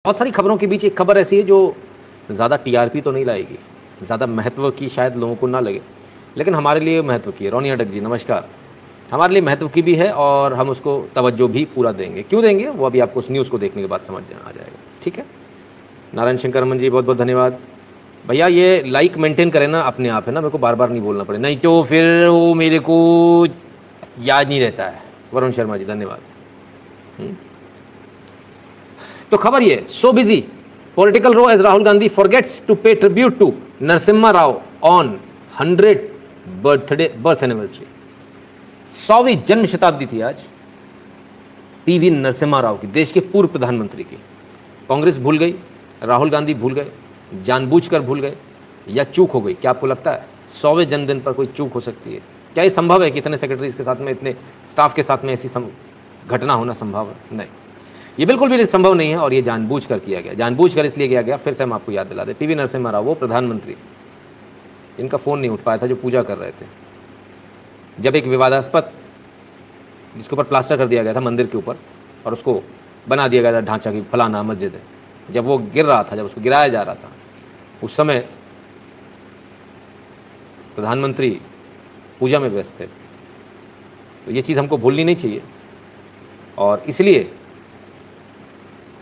बहुत सारी खबरों के बीच एक खबर ऐसी है जो ज़्यादा टीआरपी तो नहीं लाएगी, ज़्यादा महत्व की शायद लोगों को ना लगे, लेकिन हमारे लिए महत्व की है। रोनी अटक जी नमस्कार। हमारे लिए महत्व की भी है और हम उसको तवज्जो भी पूरा देंगे। क्यों देंगे वो अभी आपको उस न्यूज़ को देखने के बाद समझ आ जाएगा, ठीक है। नारायण शंकर रमन जी बहुत बहुत धन्यवाद। भैया ये लाइक मेंटेन करें ना अपने आप, है ना, मेरे को बार बार नहीं बोलना पड़े, नहीं तो फिर वो मेरे को याद नहीं रहता है। वरुण शर्मा जी धन्यवाद। तो खबर ये, so busy political row as Rahul Gandhi forgets to pay tribute to Narasimha Rao on 100th birth anniversary. 100वीं जन्म शताब्दी थी आज पीवी नरसिम्हा राव की, देश के पूर्व प्रधानमंत्री की। कांग्रेस भूल गई, राहुल गांधी भूल गए, जानबूझकर भूल गए या चूक हो गई? क्या आपको लगता है 100वें जन्मदिन पर कोई चूक हो सकती है? क्या ये संभव है कि इतने सेक्रेटरीज के साथ में, इतने स्टाफ के साथ में ऐसी घटना होना संभव है? नहीं, ये बिल्कुल भी संभव नहीं है और ये जानबूझकर किया गया। जानबूझकर इसलिए किया गया, फिर से हम आपको याद दिला दें, पीवी नरसिम्हा राव वो प्रधानमंत्री, इनका फ़ोन नहीं उठ पाया था जो पूजा कर रहे थे। जब एक विवादास्पद, जिसके ऊपर प्लास्टर कर दिया गया था मंदिर के ऊपर और उसको बना दिया गया था ढांचा की फलाना मस्जिद है, जब वो गिर रहा था, जब उसको गिराया जा रहा था, उस समय प्रधानमंत्री पूजा में व्यस्त थे। तो ये चीज़ हमको भूलनी नहीं चाहिए और इसलिए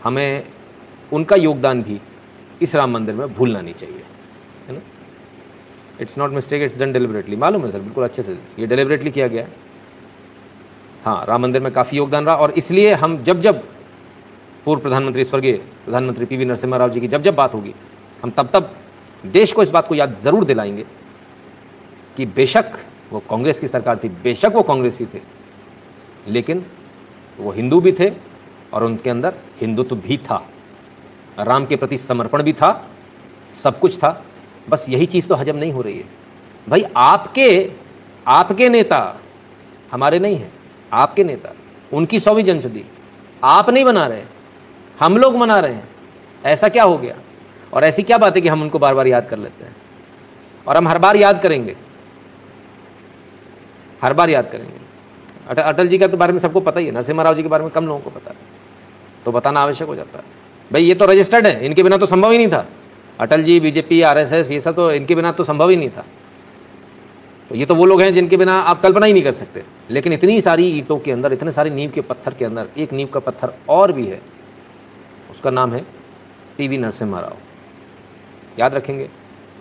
हमें उनका योगदान भी इस राम मंदिर में भूलना नहीं चाहिए, है ना। It's not mistake, it's done deliberately. मालूम है सर, बिल्कुल अच्छे से ये डेलिबरेटली किया गया है। हाँ, राम मंदिर में काफ़ी योगदान रहा और इसलिए हम जब जब पूर्व प्रधानमंत्री, स्वर्गीय प्रधानमंत्री पीवी नरसिम्हा राव जी की जब जब बात होगी, हम तब तब देश को इस बात को याद ज़रूर दिलाएंगे कि बेशक वो कांग्रेस की सरकार थी, बेशक वो कांग्रेसी थे, लेकिन वो हिंदू भी थे और उनके अंदर हिंदुत्व भी था, राम के प्रति समर्पण भी था, सब कुछ था। बस यही चीज़ तो हजम नहीं हो रही है भाई। आपके नेता हमारे नहीं हैं, आपके नेता, उनकी 100वीं जन्मशताब्दी आप नहीं मना रहे, हम लोग मना रहे हैं। ऐसा क्या हो गया और ऐसी क्या बात है कि हम उनको बार बार याद कर लेते हैं? और हम हर बार याद करेंगे, हर बार याद करेंगे। अटल जी के बारे में सबको पता ही है, नरसिम्हा राव जी के बारे में कम लोगों को पता है, तो बताना आवश्यक हो जाता है। भाई ये तो रजिस्टर्ड है, इनके बिना तो संभव ही नहीं था। अटल जी, बीजेपी, आरएसएस, ये सब तो इनके बिना तो संभव ही नहीं था। तो ये तो वो लोग हैं जिनके बिना आप कल्पना ही नहीं कर सकते। लेकिन इतनी सारी ईंटों के अंदर, इतने सारी नींव के पत्थर के अंदर एक नींव का पत्थर और भी है, उसका नाम है पीवी नरसिम्हा राव। याद रखेंगे।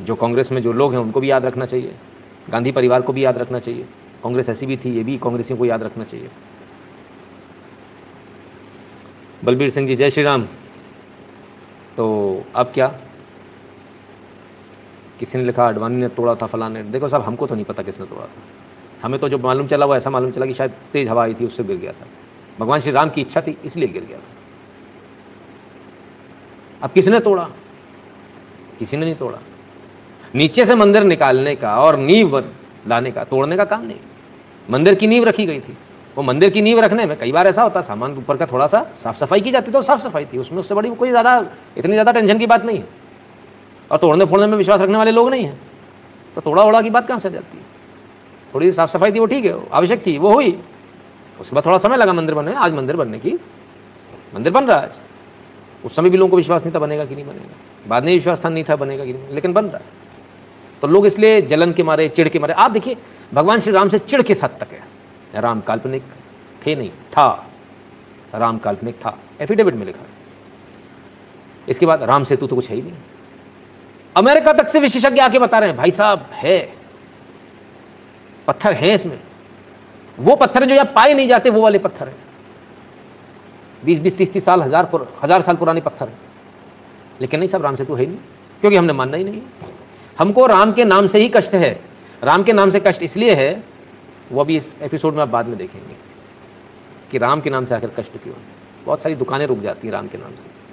जो कांग्रेस में जो लोग हैं उनको भी याद रखना चाहिए, गांधी परिवार को भी याद रखना चाहिए। कांग्रेस ऐसी भी थी, ये भी कांग्रेसियों को याद रखना चाहिए। बलबीर सिंह जी जय श्री राम। तो अब क्या, किसी ने लिखा अडवाणी ने तोड़ा था फलाने। देखो साहब, हमको तो नहीं पता किसने तोड़ा था, हमें तो जो मालूम चला वो ऐसा मालूम चला कि शायद तेज हवा आई थी, उससे गिर गया था। भगवान श्री राम की इच्छा थी इसलिए गिर गया था। अब किसने तोड़ा? किसी ने नहीं तोड़ा। नीचे से मंदिर निकालने का और नींव लाने का, तोड़ने का काम नहीं। मंदिर की नींव रखी गई थी, वो मंदिर की नींव रखने में कई बार ऐसा होता, सामान ऊपर का थोड़ा सा साफ सफाई की जाती, तो साफ सफाई थी उसमें, उससे बड़ी कोई इतनी ज़्यादा टेंशन की बात नहीं है। और तोड़ने फोड़ने में विश्वास रखने वाले लोग नहीं हैं, तो तोड़ा ओड़ा की बात कहाँ से जाती है? थोड़ी सी साफ सफाई थी, वो ठीक है, आवश्यक थी, वो हुई। उसके बाद थोड़ा समय लगा मंदिर बनने में। आज मंदिर बनने की, मंदिर बन रहा है आज। उस समय भी लोगों को विश्वास नहीं था बनेगा कि नहीं बनेगा, बाद में विश्वास था नहीं था बनेगा कि नहीं, लेकिन बन रहा है। तो लोग इसलिए जलन के मारे, चिढ़ के मारे, आप देखिए भगवान श्री राम से चिढ़ किस हद तक है। राम काल्पनिक थे नहीं, था, राम काल्पनिक था, एफिडेविट में लिखा है। इसके बाद राम सेतु तो कुछ है ही नहीं। अमेरिका तक से विशेषज्ञ आके बता रहे हैं भाई साहब है, पत्थर है इसमें, वो पत्थर जो यहां पाए नहीं जाते वो वाले पत्थर हैं। 20-20, 30-30 साल, हजार साल पुराने पत्थर हैं। लेकिन नहीं साहब, राम सेतु है ही नहीं, क्योंकि हमने मानना ही नहीं। हमको राम के नाम से ही कष्ट है। राम के नाम से कष्ट इसलिए है, वो अभी इस एपिसोड में आप बाद में देखेंगे कि राम के नाम से आखिर कष्ट क्यों। बहुत सारी दुकानें रुक जाती हैं राम के नाम से।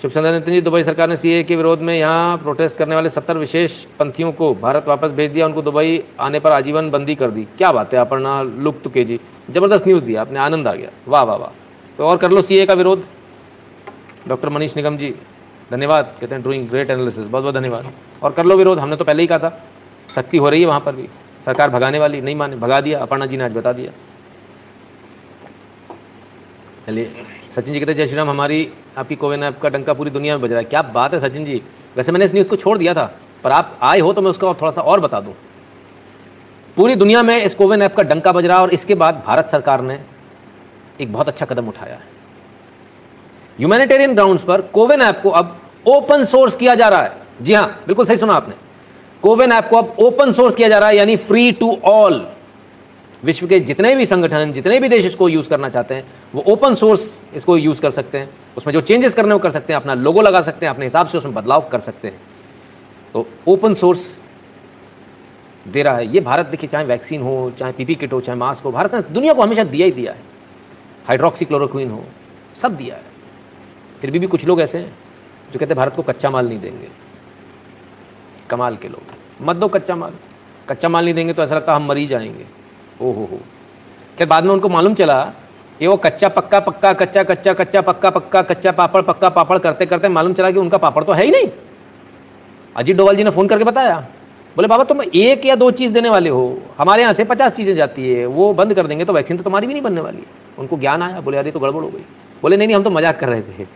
शुभ संध्या नितिन जी। दुबई सरकार ने सीए के विरोध में यहाँ प्रोटेस्ट करने वाले 70 विशेष पंथियों को भारत वापस भेज दिया, उनको दुबई आने पर आजीवन बंदी कर दी। क्या बात है अपर्णा लुप्त के जी, जबरदस्त न्यूज़ दिया आपने, आनंद आ गया, वाह वाह वाह। तो और कर लो सीए का विरोध। डॉक्टर मनीष निगम जी धन्यवाद, कहते हैं डूइंग ग्रेट एनालिसिस, बहुत बहुत धन्यवाद। और कर लो विरोध, हमने तो पहले ही कहा था सख्ती हो रही है वहाँ पर भी, सरकार भगाने वाली नहीं माने, भगा दिया, अपर्णा जी ने आज बता दिया। चलिए सचिन जी कहते जय श्री राम, हमारी आपकी कोविन ऐप का डंका पूरी दुनिया में बज रहा है। क्या बात है सचिन जी, वैसे मैंने इस न्यूज़ को छोड़ दिया था, पर आप आए हो तो मैं उसका थोड़ा सा और बता दूं। पूरी दुनिया में इस कोविन ऐप का डंका बज रहा है और इसके बाद भारत सरकार ने एक बहुत अच्छा कदम उठाया है। ह्यूमैनिटेरियन ग्राउंड्स पर कोविन ऐप को अब ओपन सोर्स किया जा रहा है। जी हां, बिल्कुल सही सुना आपने, कोविन ऐप को अब ओपन सोर्स किया जा रहा है, यानी फ्री टू ऑल। विश्व के जितने भी संगठन, जितने भी देश इसको यूज करना चाहते हैं वो ओपन सोर्स इसको यूज कर सकते हैं। उसमें जो चेंजेस करने वो कर सकते हैं, अपना लोगो लगा सकते हैं, अपने हिसाब से उसमें बदलाव कर सकते हैं। तो ओपन सोर्स दे रहा है ये भारत। देखिए, चाहे वैक्सीन हो, चाहे पीपी किट हो, चाहे मास्क हो, भारत ने दुनिया को हमेशा दिया ही दिया है। हाइड्रोक्सीक्लोरोक्विन हो, सब दिया है। फिर भी कुछ लोग ऐसे हैं जो कहते हैं भारत को कच्चा माल नहीं देंगे। कमाल के लोग, मत दो कच्चा माल। कच्चा माल नहीं देंगे तो ऐसा लगता है हम मर ही जाएंगे। ओहो हो। फिर बाद में उनको मालूम चला कि वो कच्चा पक्का पक्का, कच्चा कच्चा, कच्चा पक्का पक्का, कच्चा पापड़ पक्का पापड़ करते करते मालूम चला कि उनका पापड़ तो है ही नहीं। अजीत डोभाल जी ने फ़ोन करके बताया, बोले बाबा तुम 1 या 2 चीज़ देने वाले हो, हमारे यहाँ से 50 चीज़ें जाती है, वो बंद कर देंगे तो वैक्सीन तो तुम्हारी भी नहीं बनने वाली है। उनको ज्ञान आया, बोले अरे तो गड़बड़ हो गई। बोले नहीं हम तो मजाक कर रहे थे।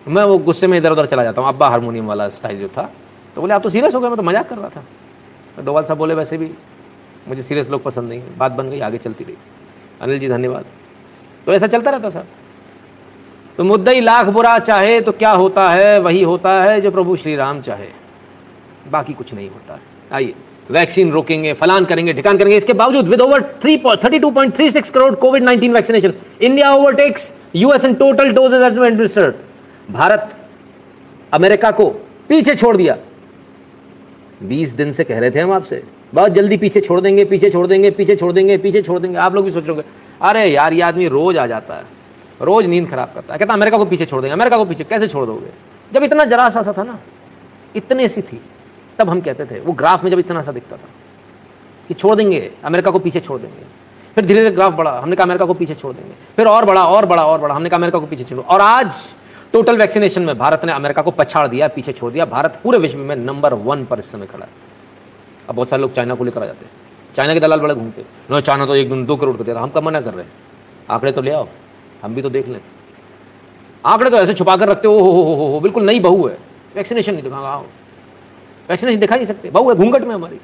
मैं वो गुस्से में इधर उधर चला जाता हूँ, अब्बा हारमोनियम वाला स्टाइल जो था। तो बोले आप तो सीरियस हो गए, मैं तो मजाक कर रहा था। तो डोभाल साहब बोले वैसे भी मुझे सीरियस लोग पसंद नहीं है। बात बन गई, आगे चलती रही। अनिल जी धन्यवाद। तो ऐसा चलता रहता सर। तो मुद्दई लाख बुरा चाहे तो क्या होता है, वही होता है जो प्रभु श्री राम चाहे, बाकी कुछ नहीं होता है। आइए, वैक्सीन रोकेंगे, फलान करेंगे, ठिकान करेंगे, इसके बावजूद विद ओवर 32.36 करोड़ कोविड-19 vaccination, India overtakes US in total doses administered. Bharat America को पीछे छोड़ दिया। 20 दिन से कह रहे थे हम आपसे, बहुत जल्दी पीछे छोड़ देंगे, पीछे छोड़ देंगे, पीछे छोड़ देंगे, पीछे छोड़ देंगे। आप लोग भी सोच रहे होंगे अरे यार ये आदमी रोज आ जाता है, रोज नींद खराब करता है, कहता अमेरिका को पीछे छोड़ देंगे। अमेरिका को पीछे कैसे छोड़ दोगे, जब इतना जरा सा था ना, इतने सी थी, तब हम कहते थे। वो ग्राफ में जब इतना सा दिखता था कि छोड़ देंगे, अमेरिका को पीछे छोड़ देंगे। फिर धीरे धीरे ग्राफ बढ़ा, हमने कहा अमेरिका को पीछे छोड़ देंगे। फिर और बड़ा और बड़ा और बड़ा, हमने कहा अमेरिका को पीछे छोड़। और आज टोटल वैक्सीनेशन में भारत ने अमेरिका को पछाड़ दिया, पीछे छोड़ दिया। भारत पूरे विश्व में नंबर 1 पर इस समय खड़ा है। अब बहुत सारे लोग चाइना को लेकर आ जाते हैं, चाइना के दलाल बड़े घूमते, नो चाइना तो 1-2 करोड़ का दे रहा। हम कब मना कर रहे हैं, आंकड़े तो ले आओ, हम भी तो देख लें। आंकड़े तो ऐसे छुपा कर रखते हो, बिल्कुल नई बहू है, वैक्सीनेशन नहीं दिखा, आओ वैक्सीनेशन दिखा नहीं सकते, बहू है घूंघट में हमारी।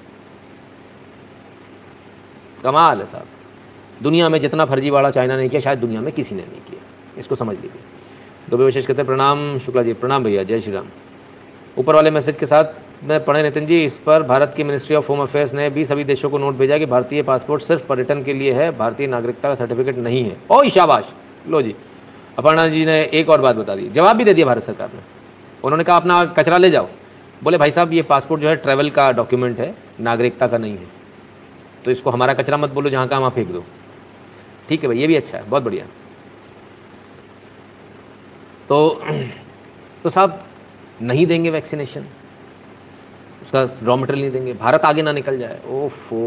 कमाल है साहब। दुनिया में जितना फर्जीवाड़ा चाइना ने किया, शायद दुनिया में किसी ने नहीं किया, इसको समझ लीजिए। दुबे विशेष कहते हैं प्रणाम शुक्ला जी, प्रणाम भैया, जय श्री राम। ऊपर वाले मैसेज के साथ मैं पढ़े नितिन जी, इस पर भारत की मिनिस्ट्री ऑफ होम अफेयर्स ने भी सभी देशों को नोट भेजा कि भारतीय पासपोर्ट सिर्फ पर्यटन के लिए है, भारतीय नागरिकता का सर्टिफिकेट नहीं है। ओ शाबाश, लो जी। अपर्णा जी ने एक और बात बता दी, जवाब भी दे दिया भारत सरकार ने। उन्होंने कहा अपना कचरा ले जाओ। बोले भाई साहब ये पासपोर्ट जो है ट्रैवल का डॉक्यूमेंट है, नागरिकता का नहीं है, तो इसको हमारा कचरा मत बोलो, जहाँ का वहाँ फेंक दो। ठीक है भाई, ये भी अच्छा है, बहुत बढ़िया। तो साहब नहीं देंगे वैक्सीनेशन, उसका रॉ मटेरियल नहीं देंगे, भारत आगे ना निकल जाए। ओफो,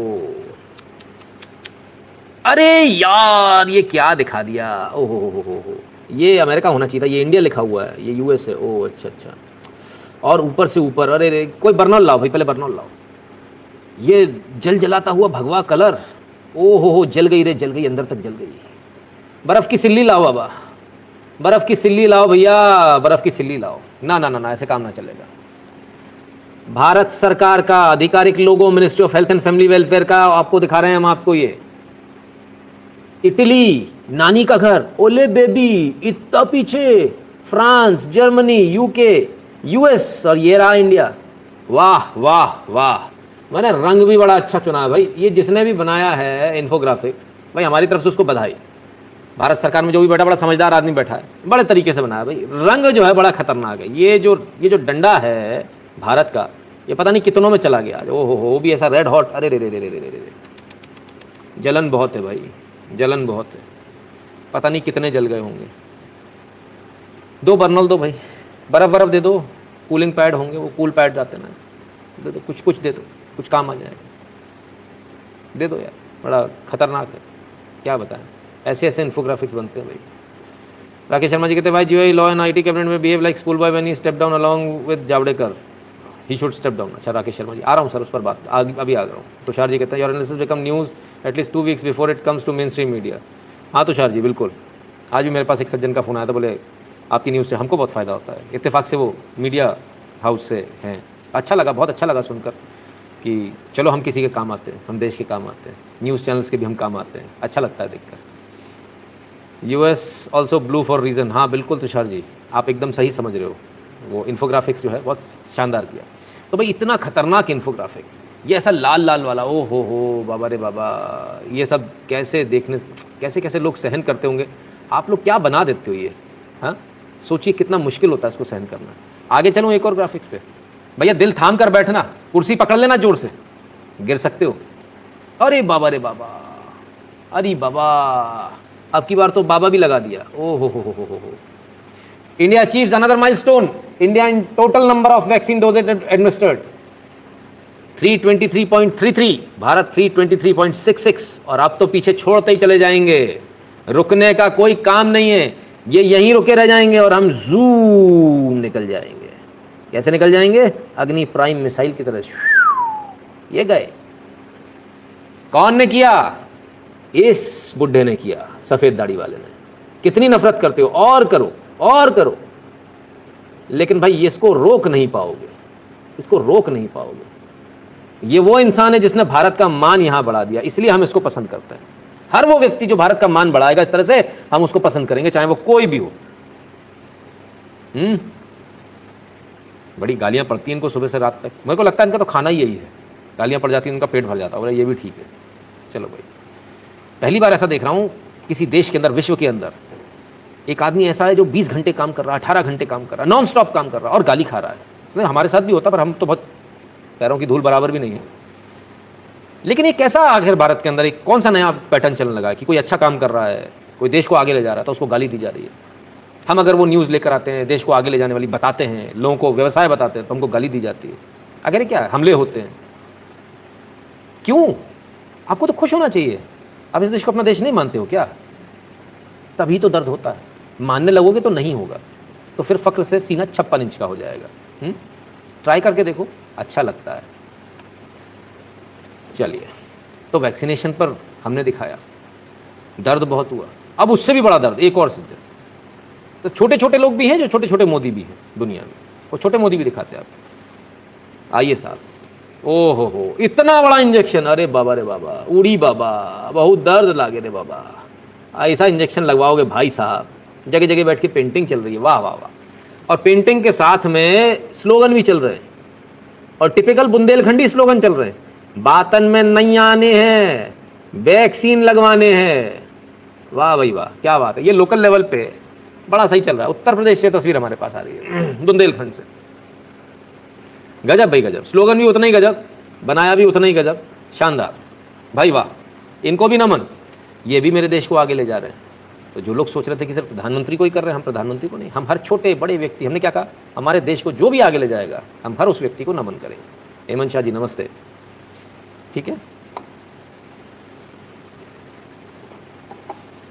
अरे यार ये क्या दिखा दिया। ओहो हो, ये अमेरिका होना चाहिए था, ये इंडिया लिखा हुआ है, ये यूएस है। ओ अच्छा। और ऊपर से ऊपर, अरे रे, कोई बर्नौल लाओ भाई, पहले बर्नौल लाओ। ये जल जलाता हुआ भगवा कलर, ओहो हो, जल गई रे, जल गई, अंदर तक जल गई। बर्फ़ की सिल्ली लाओ बाबा, बर्फ़ की सिल्ली लाओ भैया, बर्फ़ की सिल्ली लाओ। ना, ऐसे काम ना चलेगा। भारत सरकार का आधिकारिक logo ministry of health and family welfare का आपको दिखा रहे हैं हम आपको। ये इटली, नानी का घर, ओले बेबी, इतना पीछे फ्रांस, जर्मनी, यूके, यूएस, और ये रहा इंडिया। वाह वाह वाह, मैंने रंग भी बड़ा अच्छा चुना है भाई। ये जिसने भी बनाया है इन्फोग्राफिक, भाई हमारी तरफ से उसको बधाई। भारत सरकार में जो भी बैठा, बड़ा समझदार आदमी बैठा है, बड़े तरीके से बनाया भाई। रंग जो है बड़ा खतरनाक है। ये जो डंडा है भारत का, ये पता नहीं कितनों में चला गया। ओहो हो, वो भी ऐसा रेड हॉट, अरे रे रे रे रे रे रे, जलन बहुत है भाई, जलन बहुत है, पता नहीं कितने जल गए होंगे। 2 बर्नौल दो भाई, बर्फ़ दे दो, कूलिंग पैड होंगे, वो कूल पैड जाते ना, दे दो, कुछ दे दो, कुछ काम आ जाएगा। दे दो यार, बड़ा खतरनाक है, क्या बताएं। ऐसे इन्फोग्राफिक्स बनते हैं भाई। राकेश शर्मा जी कहते हैं भाई जीओ लॉ एंड आईटी कैबिनेट में behave like school boy when he step down along with Javadekar, he should step down. अच्छा राकेश शर्मा जी, आ रहा हूँ सर उस पर बात, अभी आ रहा हूँ। तुषार जी कहते हैं your analysis become news at least 2 weeks before it comes to mainstream media. हाँ तुषार जी बिल्कुल, आज भी मेरे पास एक सज्जन का फ़ोन आया था, बोले आपकी न्यूज़ से हमको बहुत फ़ायदा होता है। इत्तेफाक से वो मीडिया हाउस से हैं। अच्छा लगा, बहुत अच्छा लगा सुनकर कि चलो हम किसी के काम आते हैं, हम देश के काम आते हैं, न्यूज़ चैनल्स के भी हम काम आते हैं। अच्छा लगता है देखकर। US also blue for reason. हाँ बिल्कुल तुषार जी, आप एकदम सही समझ रहे हो। वो इन्फोग्राफिक्स जो है बहुत शानदार किया। तो भाई इतना खतरनाक इन्फोग्राफिक, ये ऐसा लाल लाल वाला, ओ हो बाबा रे बाबा, ये सब कैसे देखने, कैसे कैसे लोग सहन करते होंगे। आप लोग क्या बना देते हो ये, हाँ सोचिए कितना मुश्किल होता है इसको सहन करना। आगे चलूँ एक और ग्राफिक्स पे। भैया दिल थाम कर बैठना, कुर्सी पकड़ लेना जोर से, गिर सकते हो। अरे बाबा रे बाबा, अरे बाबा, अब की बार तो बाबा भी लगा दिया। ओ हो। India achieves another milestone. India in total number of vaccine doses administered 323.33, Bharat 323.66। और अब तो पीछे छोड़ते ही चले जाएंगे, रुकने का कोई काम नहीं है, ये यहीं रुके रह जाएंगे और हम जूम निकल जाएंगे। कैसे निकल जाएंगे? अग्नि प्राइम मिसाइल की तरह। ये गए। कौन ने किया? इस बुड्ढे ने किया, सफेद दाढ़ी वाले ने। कितनी नफरत करते हो, और करो और करो, लेकिन भाई इसको रोक नहीं पाओगे, इसको रोक नहीं पाओगे। ये वो इंसान है जिसने भारत का मान यहां बढ़ा दिया, इसलिए हम इसको पसंद करते हैं। हर वो व्यक्ति जो भारत का मान बढ़ाएगा इस तरह से, हम उसको पसंद करेंगे, चाहे वो कोई भी हो। बड़ी गालियां पड़ती हैं इनको सुबह से रात तक। मेरे को लगता है इनका तो खाना ही यही है, गालियां पड़ जाती हैं, इनका पेट भर जाता है। ये भी ठीक है। चलो भाई, पहली बार ऐसा देख रहा हूं किसी देश के अंदर, विश्व के अंदर, एक आदमी ऐसा है जो 20 घंटे काम कर रहा है, 18 घंटे काम कर रहा है, नॉन स्टॉप काम कर रहा है और गाली खा रहा है। हमारे साथ भी होता, पर हम तो बहुत पैरों की धूल बराबर भी नहीं है। लेकिन ये कैसा आखिर भारत के अंदर एक कौन सा नया पैटर्न चलने लगा है कि कोई अच्छा काम कर रहा है, कोई देश को आगे ले जा रहा है तो उसको गाली दी जा रही है। हम अगर वो न्यूज़ लेकर आते हैं, देश को आगे ले जाने वाली बताते हैं, लोगों को व्यवसाय बताते हैं, तो हमको गाली दी जाती है। अगर क्या है, हमले होते हैं। क्यों? आपको तो खुश होना चाहिए। आप इस देश को अपना देश नहीं मानते हो क्या? तभी तो दर्द होता है। मानने लगोगे तो नहीं होगा, तो फिर फक्र से सीना 56 इंच का हो जाएगा। ट्राई करके देखो, अच्छा लगता है। चलिए, तो वैक्सीनेशन पर हमने दिखाया, दर्द बहुत हुआ। अब उससे भी बड़ा दर्द एक और सिद्ध, तो छोटे छोटे लोग भी हैं जो छोटे छोटे मोदी भी हैं दुनिया में, वो छोटे मोदी भी दिखाते हैं आप। आइए साहब, ओ हो, इतना बड़ा इंजेक्शन, अरे बाबा रे बाबा, उड़ी बाबा, बहुत दर्द लागे रे बाबा। ऐसा इंजेक्शन लगवाओगे भाई साहब, जगह जगह बैठ के पेंटिंग चल रही है, वाह वाह वाह। और पेंटिंग के साथ में स्लोगन भी चल रहे हैं, और टिपिकल बुंदेलखंडी स्लोगन चल रहे हैं। बातन में नहीं आने हैं, वैक्सीन लगवाने हैं। वाह भाई वाह, क्या बात है। ये लोकल लेवल पे बड़ा सही चल रहा है। उत्तर प्रदेश से तस्वीर हमारे पास आ रही है, बुंदेलखंड से। गजब भाई गजब, स्लोगन भी उतना ही गजब, बनाया भी उतना ही गजब, शानदार भाई वाह। इनको भी नमन, ये भी मेरे देश को आगे ले जा रहे हैं। तो जो लोग सोच रहे थे कि सिर्फ प्रधानमंत्री को ही कर रहे हैं, हम प्रधानमंत्री को नहीं, हम हर छोटे बड़े व्यक्ति, हमने क्या कहा, हमारे देश को जो भी आगे ले जाएगा हम हर उस व्यक्ति को नमन करेंगे। हेमंत शाह जी नमस्ते। ठीक है,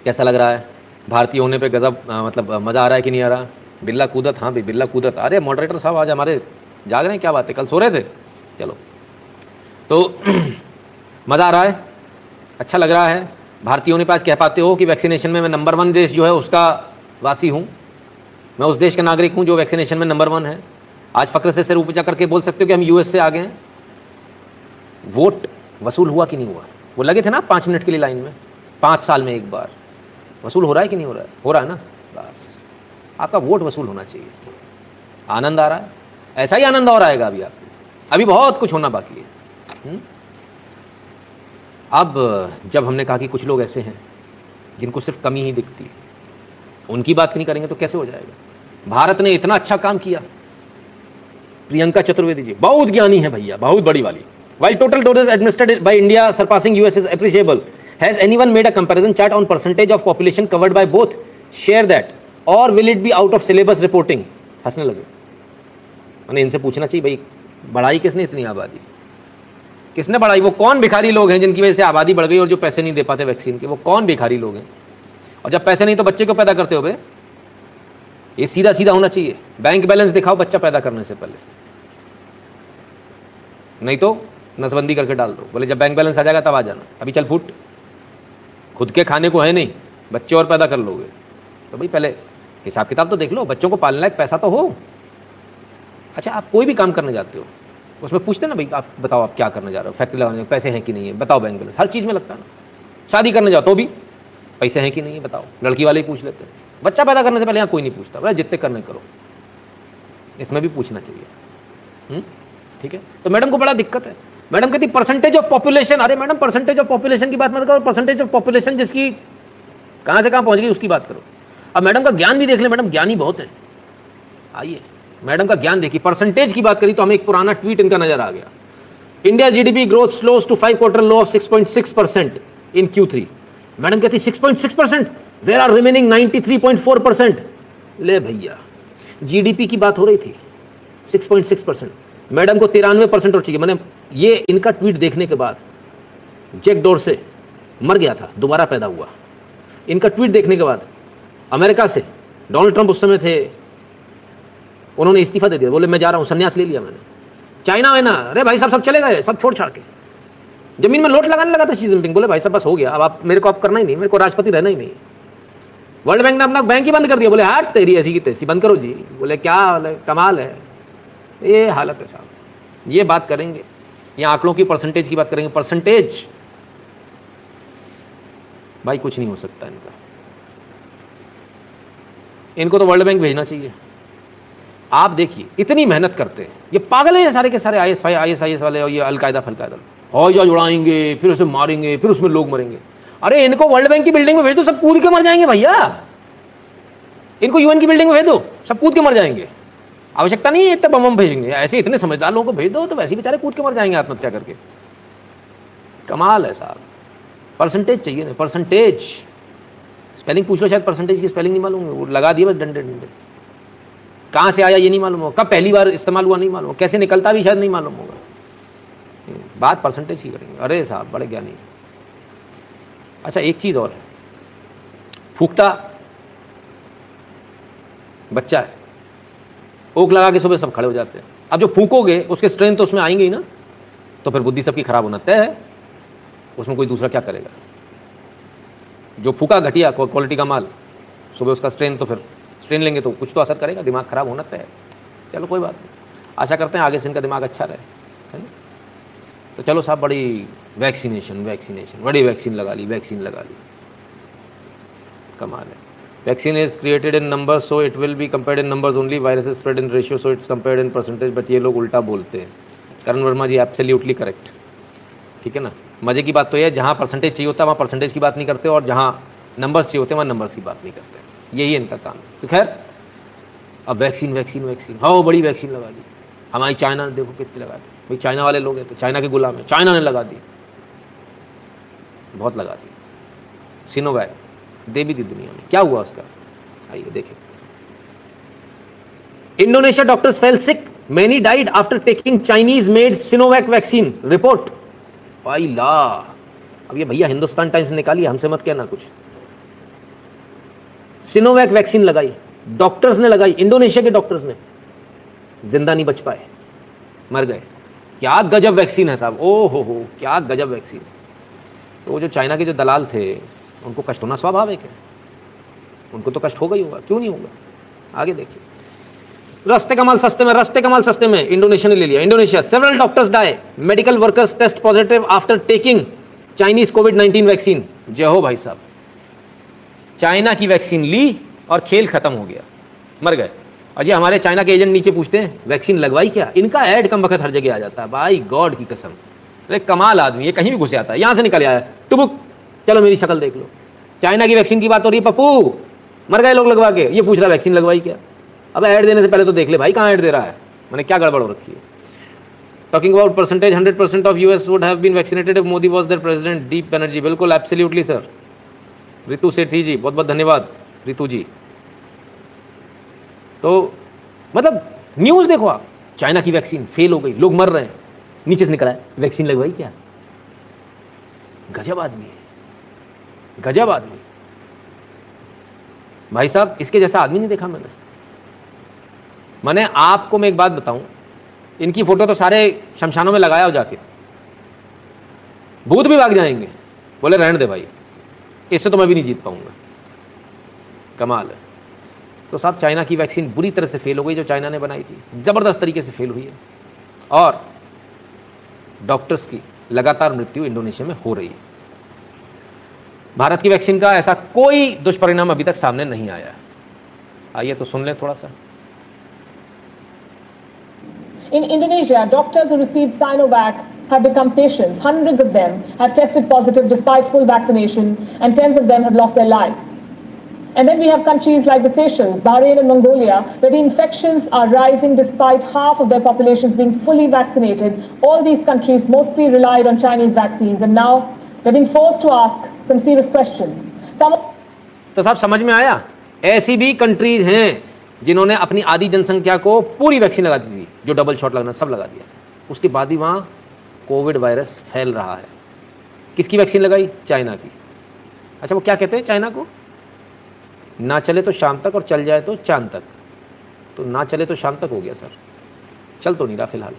कैसा लग रहा है? भारतीय होने पे गजब, मतलब मज़ा आ रहा है कि नहीं आ रहा? बिल्ला कूदत, हाँ भाई बिल्ला कूदत। अरे मॉडरेटर साहब आज हमारे जाग रहे हैं, क्या बात है, कल सो रहे थे। चलो, तो मज़ा आ रहा है, अच्छा लग रहा है। भारतीय होने पे आज कह पाते हो कि वैक्सीनेशन में मैं नंबर 1 देश जो है उसका वासी हूँ, मैं उस देश का नागरिक हूँ जो वैक्सीनेशन में नंबर 1 है। आज फक्र से सिर ऊंचा करके बोल सकते हो कि हम US से आगे हैं। वोट वसूल हुआ कि नहीं हुआ? वो लगे थे ना 5 मिनट के लिए लाइन में, 5 साल में एक बार वसूल हो रहा है कि नहीं हो रहा है? हो रहा है ना। बस आपका वोट वसूल होना चाहिए। आनंद आ रहा है, ऐसा ही आनंद और आएगा अभी आपको, अभी बहुत कुछ होना बाकी है। अब जब हमने कहा कि कुछ लोग ऐसे हैं जिनको सिर्फ कमी ही दिखती है, उनकी बात नहीं करेंगे तो कैसे हो जाएगा? भारत ने इतना अच्छा काम किया। प्रियंका चतुर्वेदी जी बहुत ज्ञानी है भैया, बहुत बड़ी वाली। While total doses administered by India surpassing US is appreciable, has anyone made a comparison chart on percentage of population covered by both? Share that, or will it be out of syllabus reporting? हंसने लगे। मैंने इनसे पूछना चाहिए भाई, बढ़ाई किसने इतनी आबादी? किसने बढ़ाई? वो कौन भिखारी लोग हैं जिनकी वजह से आबादी बढ़ गई और जो पैसे नहीं दे पाते वैक्सीन के? वो कौन भिखारी लोग हैं? और जब पैसे नहीं तो बच्चे को पैदा करते हो बे? ये सीधा सीधा होना चाहिए। बैंक बैलेंस दिखाओ बच्चा पैदा करने से पहले, नहीं तो नसबंदी करके डाल दो। बोले जब बैंक बैलेंस आ जाएगा तब आ जाना, अभी चल फुट। खुद के खाने को है नहीं, बच्चे और पैदा कर लोगे। तो भाई पहले हिसाब किताब तो देख लो, बच्चों को पालने लायक पैसा तो हो। अच्छा, आप कोई भी काम करने जाते हो उसमें पूछते ना भाई आप बताओ आप क्या करने जा रहे हो, फैक्ट्री लगाने में पैसे हैं कि नहीं है बताओ, बैंक बैलेंस, हर चीज़ में लगता है ना। शादी करने जाओ तो भी पैसे हैं कि नहीं है बताओ, लड़की वाले ही पूछ लेते हैं। बच्चा पैदा करने से पहले यहाँ कोई नहीं पूछता, बोला जितने करने करो, इसमें भी पूछना चाहिए। ठीक है, तो मैडम को बड़ा दिक्कत है। मैडम कहती परसेंटेज ऑफ पॉपुलेशन, अरे मैडम परसेंटेज ऑफ पॉपुलेशन की बात मत करो, परसेंटेज ऑफ पॉपुलेशन जिसकी कहाँ से कहाँ पहुँच गई उसकी बात करो। अब मैडम का ज्ञान भी देख ले, मैडम ज्ञानी बहुत है। आइए मैडम का ज्ञान देखिए, परसेंटेज की बात करी तो हमें एक पुराना ट्वीट इनका नजर आ गया। India GDP growth slows to 5 quarter low of 6.6% in Q3। Madam कहती 6.6%, वेयर आर रिमेनिंग 93.4%। ले भैया, जीडीपी की बात हो रही थी, 6.6%, मैडम को 93% हो चुकी। मैंने ये इनका ट्वीट देखने के बाद, जैक डोर्से मर गया था, दोबारा पैदा हुआ। इनका ट्वीट देखने के बाद अमेरिका से डोनाल्ड ट्रंप उस समय थे, उन्होंने इस्तीफा दे दिया, बोले मैं जा रहा हूँ, संन्यास ले लिया मैंने। चाइना में ना, अरे भाई साहब सब चले गए, सब छोड़ छाड़ के जमीन में लोट लगाने लगा था शी जिनपिंग, बोले भाई साहब बस हो गया, अब आप मेरे को आप करना ही नहीं, मेरे को राष्ट्रपति रहना ही नहीं। वर्ल्ड बैंक ने अपना बैंक ही बंद कर दिया, बोले हाट तेरी ऐसी की तैसी, बंद करो जी। बोले क्या कमाल है, ये हालत है साहब। ये बात करेंगे, ये आंकड़ों की परसेंटेज की बात करेंगे, परसेंटेज भाई कुछ नहीं हो सकता इनका। इनको तो वर्ल्ड बैंक भेजना चाहिए। आप देखिए इतनी मेहनत करते हैं, ये पागल है सारे के सारे ISIS वाले, और ये अलकायदा फलकायदा, हौजा उड़ाएंगे फिर उसे मारेंगे फिर उसमें लोग मरेंगे। अरे इनको वर्ल्ड बैंक की बिल्डिंग में भेज दो, सब कूद के मर जाएंगे भैया। इनको UN की बिल्डिंग में भेज दो, सब कूद के मर जाएंगे। आवश्यकता नहीं है इतने बम भेजेंगे, ऐसे इतने समझदार लोगों को भेज दो तो वैसे ही बेचारे कूद के मर जाएंगे आत्महत्या करके। कमाल है साहब। परसेंटेज चाहिए ना, परसेंटेज। स्पेलिंग पूछ लो, शायद परसेंटेज की स्पेलिंग नहीं मालूम, वो लगा दिए बस डंडे डंडे। कहाँ से आया ये नहीं मालूम होगा, कब पहली बार इस्तेमाल हुआ नहीं मालूम, कैसे निकलता भी शायद नहीं मालूम होगा। बात परसेंटेज की करेंगे। अरे साहब बड़े ज्ञानी। अच्छा एक चीज़ और है, फूकता बच्चा है, ओक लगा के सुबह सब खड़े हो जाते हैं। अब जो फूकोगे उसके स्ट्रेंथ तो उसमें आएंगे ही ना, तो फिर बुद्धि सबकी खराब होना तय है। उसमें कोई दूसरा क्या करेगा। जो फूका घटिया क्वालिटी का माल, सुबह उसका स्ट्रेन, तो फिर स्ट्रेन लेंगे तो कुछ तो असर करेगा, दिमाग खराब होना तय है। चलो कोई बात नहीं, आशा करते हैं आगे से इनका दिमाग अच्छा रहे, है ना। तो चलो साहब, बड़ी वैक्सीनेशन बड़ी वैक्सीन लगा ली, कमाल है। Vaccine is created in numbers so it will be compared in numbers only, virus is spread in ratio so it's compared in percentage. But ये लोग उल्टा बोलते हैं। करण वर्मा जी एब्सोल्युटली करेक्ट, ठीक है ना। मज़े की बात तो ये है, जहाँ परसेंटेज चाहिए होता है वहाँ परसेंटेज की बात नहीं करते, और जहाँ नंबर्स चाहिए होते हैं वहाँ नंबर्स की बात नहीं करते। यही इनका काम है। तो खैर, अब वैक्सीन हाँ बड़ी वैक्सीन लगा दी हमारी चाइना ने, देखो कितनी लगा दी भाई। चाइना वाले लोग हैं तो चाइना के गुलाम है, चाइना ने लगा दी, बहुत लगा दी। सिनोवैक दे भी दी दुनिया में, क्या हुआ उसका आइए देखें। इंडोनेशिया डॉक्टर्स फेल सिक, many died after taking Chinese made Sinovac vaccine, report. भाई ला, अब ये भैया हिंदुस्तान टाइम्स ने निकाली, हमसे मत कहना कुछ। सिनोवैक वैक्सीन लगाई, डॉक्टर्स ने लगाई, इंडोनेशिया के डॉक्टर्स ने, जिंदा नहीं बच पाए, मर गए। क्या गजब वैक्सीन है साहब, ओ हो क्या गजब वैक्सीन। तो जो चाइना के जो दलाल थे उनको कष्ट होना स्वाभाविक है, उनको तो कष्ट होगा ही होगा, क्यों नहीं होगा। आगे देखिए, रस्ते कमाल सस्ते में इंडोनेशिया ने ले लिया। Indonesia, several doctors die, medical workers test positive after taking Chinese कोविड-19 वैक्सीन। जय हो भाई साहब, चाइना की वैक्सीन ली और खेल खत्म हो गया, मर गए। अजय हमारे चाइना के एजेंट नीचे पूछते हैं वैक्सीन लगवाई क्या, इनका ऐड कम वक्त हर जगह आ जाता है। भाई गॉड की कसम, अरे कमाल आदमी, ये कहीं भी घुस आता है, यहाँ से निकल आया टुबुक, चलो मेरी शक्ल देख लो। चाइना की वैक्सीन की बात हो रही है, पप्पू मर गए लोग लगवा के, ये पूछ रहा वैक्सीन लगवाई क्या। अब ऐड देने से पहले तो देख ले भाई कहाँ ऐड दे रहा है, मैंने क्या गड़बड़ हो रखी है। Talking about percentage, 100% of US would have been vaccinated if Modi was their president, Deep Banerjee. बिल्कुल एब्सोल्युटली सर। रितु सेठी जी बहुत बहुत धन्यवाद रितु जी। तो मतलब न्यूज़ देखो आप, चाइना की वैक्सीन फेल हो गई, लोग मर रहे हैं, नीचे से निकला है वैक्सीन लगवाई क्या। गजब आदमी है, गजब आदमी भाई साहब, इसके जैसा आदमी नहीं देखा मैंने। आपको मैं एक बात बताऊं, इनकी फोटो तो सारे शमशानों में लगाया हो जाके, भूत भी भाग जाएंगे, बोले रहने दे भाई, इससे तो मैं भी नहीं जीत पाऊंगा। कमाल है। तो साहब चाइना की वैक्सीन बुरी तरह से फेल हो गई, जो चाइना ने बनाई थी, ज़बरदस्त तरीके से फेल हुई है, और डॉक्टर्स की लगातार मृत्यु इंडोनेशिया में हो रही है। भारत की वैक्सीन का ऐसा कोई दुष्परिणाम अभी तक सामने नहीं आया है। आइए तो सुन लें थोड़ा सा। In Indonesia, doctors who received Sinovac have become patients. Hundreds of them have tested positive despite full vaccination, and tens of them have lost their lives. And then we have countries like the Seychelles, Bahrain and Mongolia, where the infections are rising despite half of their populations being fully vaccinated. All these countries mostly relied on Chinese vaccines, and now they're being forced to ask some serious questions. तो साहब समझ में आया, ऐसी भी countries हैं जिन्होंने अपनी आधी जनसंख्या को पूरी वैक्सीन लगा दी थी, जो डबल शॉट लगना सब लगा दिया, उसके बाद भी वहाँ कोविड वायरस फैल रहा है। किसकी वैक्सीन लगाई? चाइना की। अच्छा, वो क्या कहते हैं चाइना को? ना चले तो शाम तक और चल जाए तो चांद तक। तो ना चले तो शाम तक हो गया सर, चल तो नहीं रहा फिलहाल,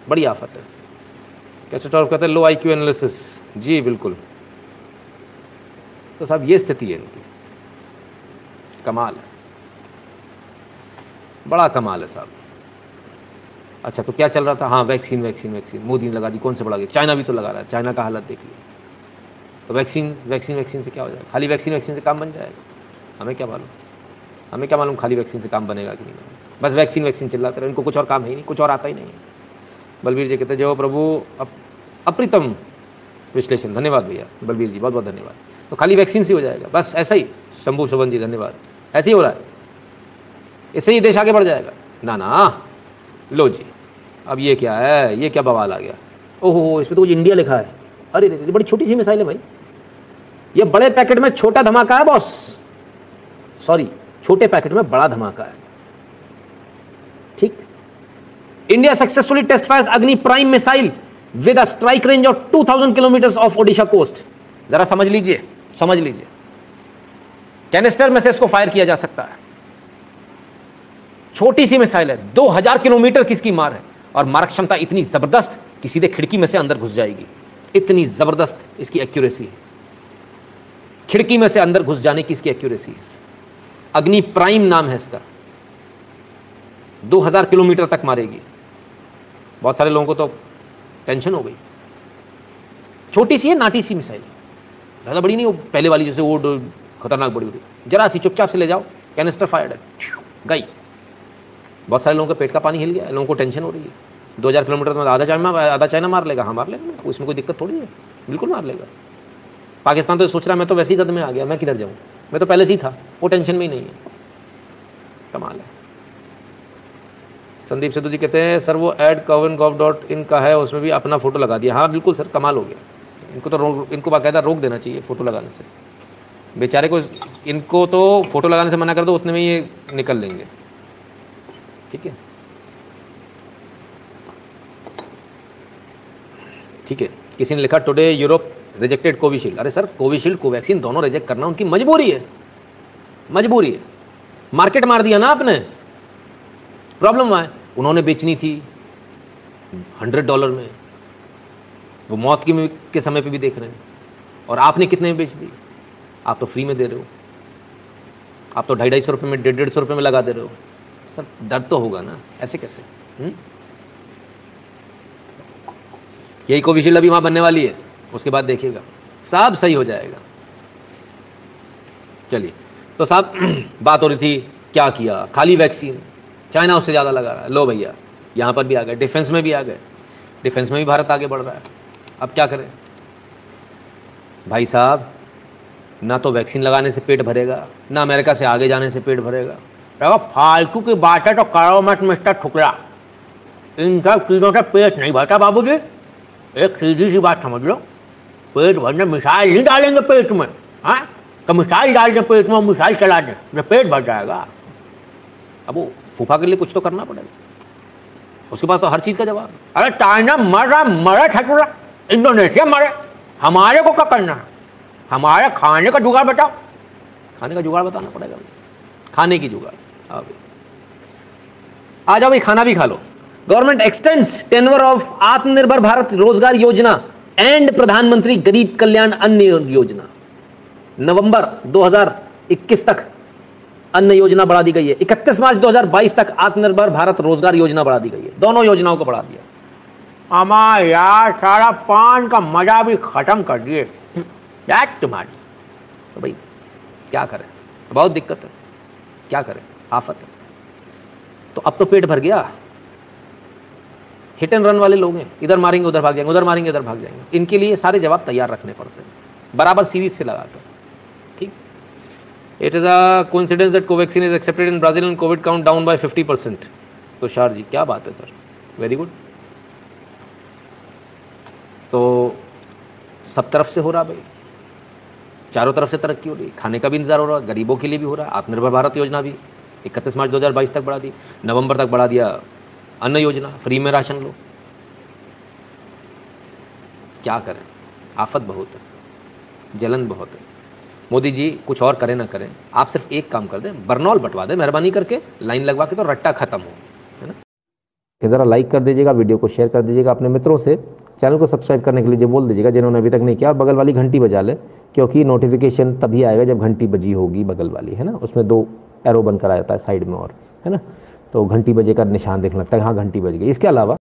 बड़ी आफत है। कैसे टॉप कहते हैं लो IQ एनालिसिस, जी बिल्कुल। तो साहब ये स्थिति है इनकी, कमाल है, बड़ा कमाल है साहब। अच्छा, तो क्या चल रहा था? हाँ, वैक्सीन वैक्सीन वैक्सीन, मोदी ने लगा दी, कौन से बड़ा गया? चाइना भी तो लगा रहा है, चाइना का हालत देख लिया। तो वैक्सीन वैक्सीन वैक्सीन से क्या हो जाएगा? खाली वैक्सीन वैक्सीन से काम बन जाएगा? हमें क्या मालूम, हमें क्या मालूम खाली वैक्सीन से काम बनेगा कि नहीं। बस वैक्सीन वैक्सीन चिल्लाते रहे, इनको कुछ और काम है ही नहीं, कुछ और आता ही नहीं है। बलबीर जी कहते हैं जय प्रभु, अप्रितम विश्लेषण, धन्यवाद भैया बलबीर जी, बहुत बहुत धन्यवाद। तो खाली वैक्सीन से हो जाएगा, बस ऐसा ही। शंभू शोभन जी धन्यवाद, ऐसे ही हो रहा है, इससे ही देश आगे बढ़ जाएगा। ना ना, लो जी, अब ये क्या है, ये क्या बवाल आ गया? ओहो, इसमें तो कुछ इंडिया लिखा है। अरे रे, बड़ी छोटी सी मिसाइल है भाई, ये बड़े पैकेट में छोटा धमाका है बॉस, सॉरी छोटे पैकेट में बड़ा धमाका है। ठीक, India successfully test fires Agni prime missile with a strike range of 2000 kilometre off Odisha coast. जरा समझ लीजिए, समझ लीजिए, कैनिस्टर में से इसको फायर किया जा सकता है। छोटी सी मिसाइल है, 2000 किलोमीटर की इसकी मार है, और मारक क्षमता इतनी जबरदस्त कि सीधे खिड़की में से अंदर घुस जाएगी। इतनी जबरदस्त इसकी एक्यूरेसी है, खिड़की में से अंदर घुस जाने की इसकी एक्यूरेसी है। अग्नि प्राइम नाम है इसका, 2000 किलोमीटर तक मारेगी। बहुत सारे लोगों को तो टेंशन हो गई। छोटी सी है, नाटी सी मिसाइल, ज़्यादा बड़ी नहीं, वो पहले वाली जैसे वो खतरनाक बड़ी बड़ी, जरा सी चुपचाप से ले जाओ, कैनिस्टर फायर्ड है, गई। बहुत सारे लोगों का पेट का पानी हिल गया, लोगों को टेंशन हो रही है। 2000 किलोमीटर में आधा चाइना मार लेगा। हाँ मार लेगा, उसमें कोई दिक्कत थोड़ी है, बिल्कुल मार लेगा। पाकिस्तान तो सोच रहा है मैं तो वैसे ही जद में आ गया, मैं किधर जाऊँ, मैं तो पहले से ही था, वो टेंशन में ही नहीं है। कमाल है। संदीप सिद्धू जी कहते हैं सर वो @covincov.in का है, उसमें भी अपना फ़ोटो लगा दिया। हाँ बिल्कुल सर, कमाल हो गया। इनको बाकायदा रोक देना चाहिए फ़ोटो लगाने से, बेचारे को। इनको तो फ़ोटो लगाने से मना कर दो, उतने में ये निकल लेंगे। ठीक है, ठीक है। किसी ने लिखा टुडे यूरोप रिजेक्टेड कोविशील्ड। अरे सर, कोविशील्ड कोवैक्सीन दोनों रिजेक्ट करना उनकी मजबूरी है, मजबूरी है। मार्केट मार दिया ना आपने, प्रॉब्लम हुआ है। उन्होंने बेचनी थी $100 में, वो मौत के समय पे भी देख रहे हैं, और आपने कितने में बेच दी? आप तो फ्री में दे रहे हो, आप तो 250 रुपये में, 150 रुपये में लगा दे रहे हो। सर दर्द तो होगा ना, ऐसे कैसे? यही कोविशील्ड अभी वहाँ बनने वाली है, उसके बाद देखिएगा सब सही हो जाएगा। चलिए, तो साहब बात हो रही थी क्या किया, खाली वैक्सीन, चाइना उससे ज़्यादा लगा रहा है। लो भैया, यहाँ पर भी आ गए, डिफेंस में भी आ गए, डिफेंस में भी भारत आगे बढ़ रहा है। अब क्या करें भाई साहब, ना तो वैक्सीन लगाने से पेट भरेगा, ना अमेरिका से आगे जाने से पेट भरेगा। फालतू की बात है तो करो मत मिस्टर ठुकरा, इन सब चीज़ों से पेट नहीं भरता बाबूजी। एक सीधी सी बात समझ लो, पेट भरने मिसाइल नहीं डालेंगे पेट में, हाँ तो मिसाइल डाल दें पेट में, मिसाइल चला दें तो पेट भर जाएगा। अब वो फूफा के लिए कुछ तो करना पड़ेगा, उसके पास तो हर चीज़ का जवाब। अरे चाइना मरे ठकुरा, इंडोनेशिया मरे, हमारे को क्या करना है? हमारे खाने का जुगाड़ बताओ, खाने का जुगाड़ बताना पड़ेगा, खाने की जुगाड़। आ जाओ भाई, खाना भी खा लो। गवर्नमेंट एक्सटेंड्स टेन्योर ऑफ आत्मनिर्भर भारत रोजगार योजना एंड प्रधानमंत्री गरीब कल्याण अन्न योजना नवंबर 2021 तक अन्न योजना बढ़ा दी गई है। 31 मार्च 2022 तक आत्मनिर्भर भारत रोजगार योजना बढ़ा दी गई है। दोनों योजनाओं को बढ़ा दिया। अमा यार सारा पान का मजा भी खत्म कर दिए तुम्हारी। तो भाई क्या करें, बहुत दिक्कत है, क्या करें, आफत है। तो अब तो पेट भर गया। हिट एंड रन वाले लोग हैं, इधर मारेंगे उधर भाग जाएंगे, उधर मारेंगे इधर भाग जाएंगे। इनके लिए सारे जवाब तैयार रखने पड़ते हैं, बराबर सीरीज से लगाते हैं। ठीक। It is a coincidence that Covaxin is accepted in Brazil and covid count down by 50%। Tushar ji क्या बात है सर, वेरी गुड। तो सब तरफ से हो रहा भाई, चारों तरफ से तरक्की हो रही, खाने का भी इंतजार हो रहा, गरीबों के लिए भी हो रहा। आत्मनिर्भर भारत योजना भी 31 मार्च 2022 तक बढ़ा दी, नवंबर तक बढ़ा दिया अन्न योजना, फ्री में राशन लो। क्या करें, आफत बहुत है, जलन बहुत है। मोदी जी कुछ और करें ना करें, आप सिर्फ एक काम कर दें, बर्नौल बंटवा दें मेहरबानी करके, लाइन लगवा के, तो रट्टा खत्म हो, है ना। कि ज़रा लाइक कर दीजिएगा, वीडियो को शेयर कर दीजिएगा अपने मित्रों से, चैनल को सब्सक्राइब करने के लिए जो बोल दीजिएगा जिन्होंने अभी तक नहीं किया, और बगल वाली घंटी बजा ले, क्योंकि नोटिफिकेशन तभी आएगा जब घंटी बजी होगी बगल वाली, है ना। उसमें 2 एरो बनकर आ जाता है साइड में, और है ना, तो घंटी बजे का निशान देखने लगता है, हाँ घंटी बज गई। इसके अलावा